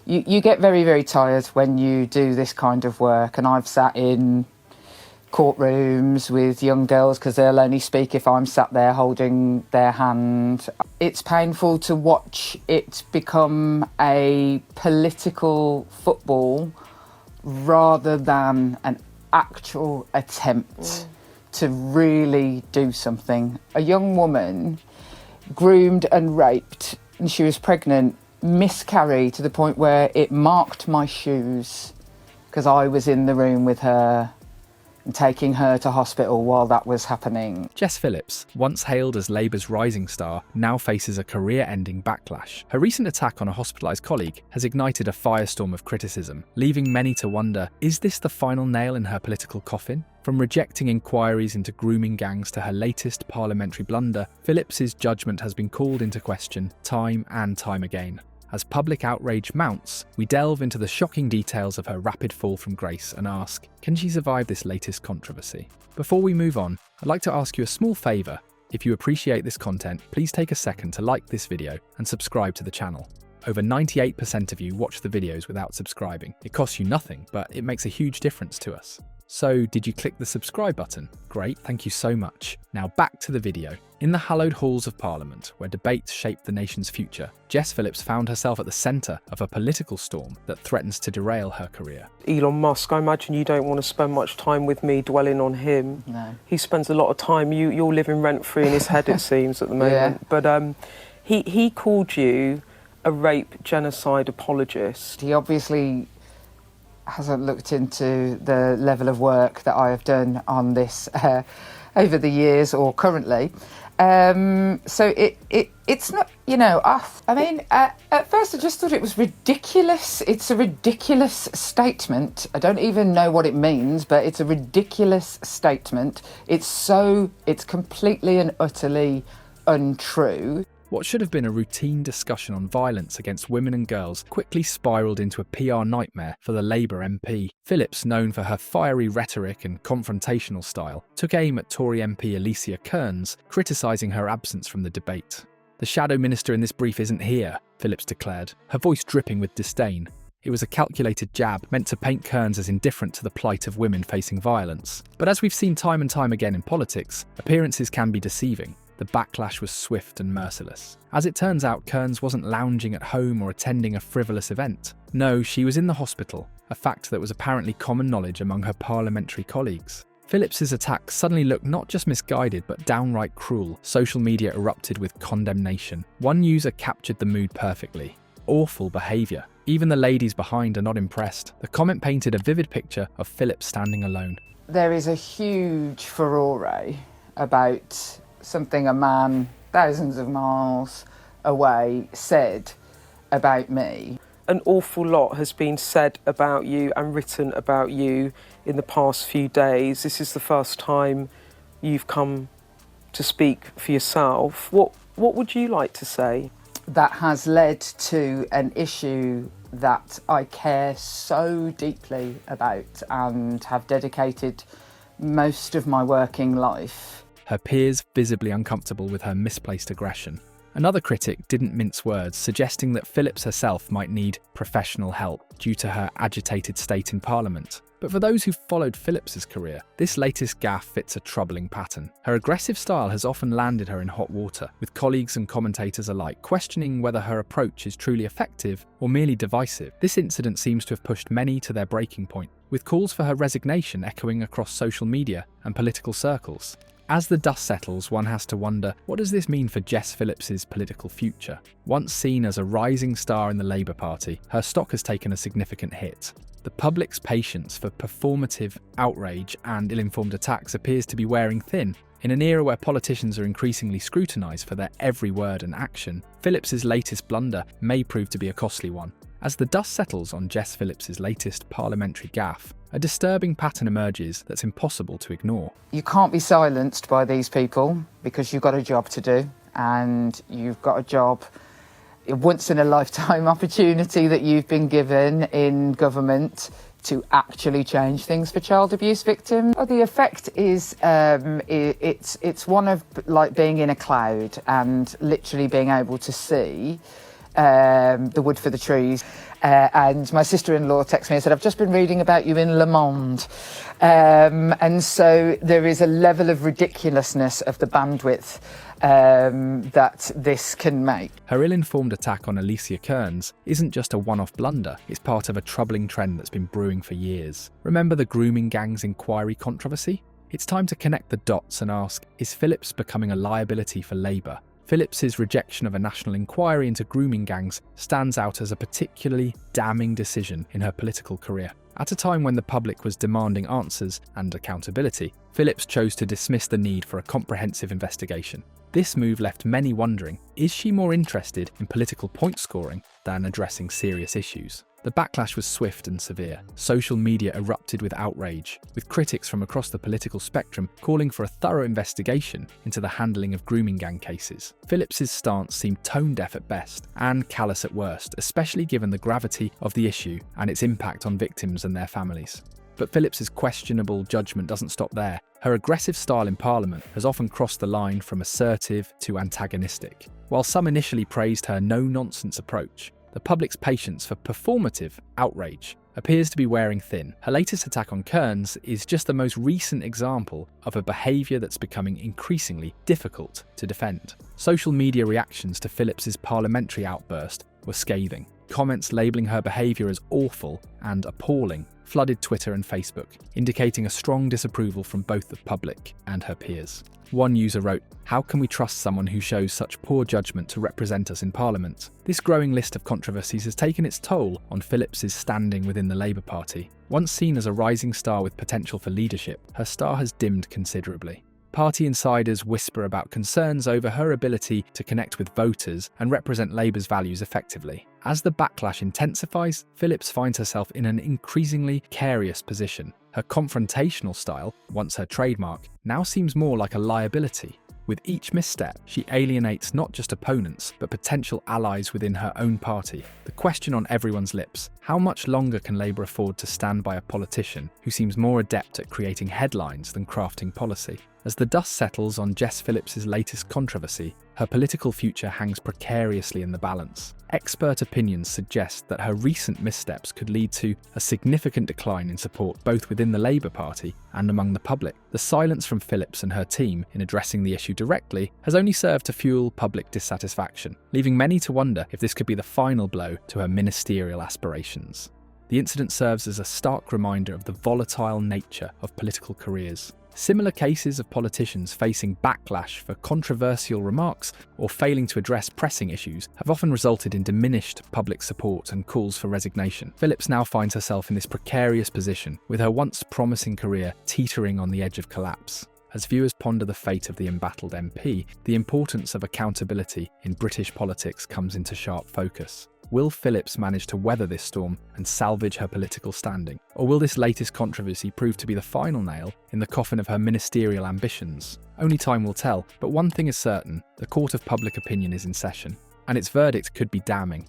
You get very, very tired when you do this kind of work, and I've sat in courtrooms with young girls because they'll only speak if I'm sat there holding their hand. It's painful to watch it become a political football rather than an actual attempt to really do something. A young woman groomed and raped, and she was pregnant, miscarried to the point where it marked my shoes because I was in the room with her and taking her to hospital while that was happening. Jess Phillips, once hailed as Labour's rising star, now faces a career-ending backlash. Her recent attack on a hospitalised colleague has ignited a firestorm of criticism, leaving many to wonder, is this the final nail in her political coffin? From rejecting inquiries into grooming gangs to her latest parliamentary blunder, Phillips's judgment has been called into question time and time again. As public outrage mounts, we delve into the shocking details of her rapid fall from grace and ask, can she survive this latest controversy? Before we move on, I'd like to ask you a small favour. If you appreciate this content, please take a second to like this video and subscribe to the channel. Over 98% of you watch the videos without subscribing. It costs you nothing, but it makes a huge difference to us. So, did you click the subscribe button? Great, thank you so much. Now back to the video. In the hallowed halls of Parliament, where debates shape the nation's future, Jess Phillips found herself at the centre of a political storm that threatens to derail her career. Elon Musk, I imagine you don't want to spend much time with me dwelling on him. No. He spends a lot of time, you're living rent-free in his head, it seems, at the moment. Yeah. But he called you a rape genocide apologist. He obviously hasn't looked into the level of work that I have done on this over the years or currently. So it's not, you know, I mean, at first I just thought it was ridiculous. It's a ridiculous statement. I don't even know what it means, but it's a ridiculous statement. It's completely and utterly untrue. What should have been a routine discussion on violence against women and girls quickly spiralled into a PR nightmare for the Labour MP. Phillips, known for her fiery rhetoric and confrontational style, took aim at Tory MP Alicia Kearns, criticising her absence from the debate. The shadow minister in this brief isn't here, Phillips declared, her voice dripping with disdain. It was a calculated jab meant to paint Kearns as indifferent to the plight of women facing violence. But as we've seen time and time again in politics, appearances can be deceiving. The backlash was swift and merciless. As it turns out, Kearns wasn't lounging at home or attending a frivolous event. No, she was in the hospital, a fact that was apparently common knowledge among her parliamentary colleagues. Phillips's attack suddenly looked not just misguided but downright cruel. Social media erupted with condemnation. One user captured the mood perfectly. Awful behaviour. Even the ladies behind are not impressed. The comment painted a vivid picture of Phillips standing alone. There is a huge furore about something a man thousands of miles away said about me. An awful lot has been said about you and written about you in the past few days. This is the first time you've come to speak for yourself. What would you like to say? That has led to an issue that I care so deeply about and have dedicated most of my working life. Her peers visibly uncomfortable with her misplaced aggression. Another critic didn't mince words, suggesting that Phillips herself might need professional help due to her agitated state in Parliament. But for those who followed Phillips's career, this latest gaffe fits a troubling pattern. Her aggressive style has often landed her in hot water, with colleagues and commentators alike questioning whether her approach is truly effective or merely divisive. This incident seems to have pushed many to their breaking point, with calls for her resignation echoing across social media and political circles. As the dust settles, one has to wonder, what does this mean for Jess Phillips's political future? Once seen as a rising star in the Labour Party, her stock has taken a significant hit. The public's patience for performative outrage and ill-informed attacks appears to be wearing thin. In an era where politicians are increasingly scrutinised for their every word and action, Phillips's latest blunder may prove to be a costly one. As the dust settles on Jess Phillips's latest parliamentary gaffe, a disturbing pattern emerges that's impossible to ignore. You can't be silenced by these people because you've got a job to do, and you've got a job, a once-in-a-lifetime opportunity that you've been given in government to actually change things for child abuse victims. The effect is it's one of like being in a cloud and literally being able to see the wood for the trees. And my sister-in-law texted me and said, I've just been reading about you in Le Monde. And so there is a level of ridiculousness of the bandwidth that this can make. Her ill-informed attack on Alicia Kearns isn't just a one-off blunder, it's part of a troubling trend that's been brewing for years. Remember the grooming gang's inquiry controversy? It's time to connect the dots and ask, is Phillips becoming a liability for Labour? Phillips's rejection of a national inquiry into grooming gangs stands out as a particularly damning decision in her political career. At a time when the public was demanding answers and accountability, Phillips chose to dismiss the need for a comprehensive investigation. This move left many wondering, is she more interested in political point scoring than addressing serious issues? The backlash was swift and severe. Social media erupted with outrage, with critics from across the political spectrum calling for a thorough investigation into the handling of grooming gang cases. Phillips's stance seemed tone-deaf at best and callous at worst, especially given the gravity of the issue and its impact on victims and their families. But Phillips's questionable judgment doesn't stop there. Her aggressive style in Parliament has often crossed the line from assertive to antagonistic. While some initially praised her no-nonsense approach, the public's patience for performative outrage appears to be wearing thin. Her latest attack on Kearns is just the most recent example of a behaviour that's becoming increasingly difficult to defend. Social media reactions to Phillips's parliamentary outburst were scathing. Comments labelling her behaviour as awful and appalling flooded Twitter and Facebook, indicating a strong disapproval from both the public and her peers. One user wrote, "How can we trust someone who shows such poor judgment to represent us in Parliament?" This growing list of controversies has taken its toll on Phillips's standing within the Labour Party. Once seen as a rising star with potential for leadership, her star has dimmed considerably. Party insiders whisper about concerns over her ability to connect with voters and represent Labour's values effectively. As the backlash intensifies, Phillips finds herself in an increasingly precarious position. Her confrontational style, once her trademark, now seems more like a liability. With each misstep, she alienates not just opponents, but potential allies within her own party. The question on everyone's lips, how much longer can Labour afford to stand by a politician who seems more adept at creating headlines than crafting policy? As the dust settles on Jess Phillips's latest controversy, her political future hangs precariously in the balance. Expert opinions suggest that her recent missteps could lead to a significant decline in support both within the Labour Party and among the public. The silence from Phillips and her team in addressing the issue directly has only served to fuel public dissatisfaction, leaving many to wonder if this could be the final blow to her ministerial aspirations. The incident serves as a stark reminder of the volatile nature of political careers. Similar cases of politicians facing backlash for controversial remarks or failing to address pressing issues have often resulted in diminished public support and calls for resignation. Phillips now finds herself in this precarious position, with her once promising career teetering on the edge of collapse. As viewers ponder the fate of the embattled MP, the importance of accountability in British politics comes into sharp focus. Will Phillips manage to weather this storm and salvage her political standing? Or will this latest controversy prove to be the final nail in the coffin of her ministerial ambitions? Only time will tell, but one thing is certain, the court of public opinion is in session, and its verdict could be damning.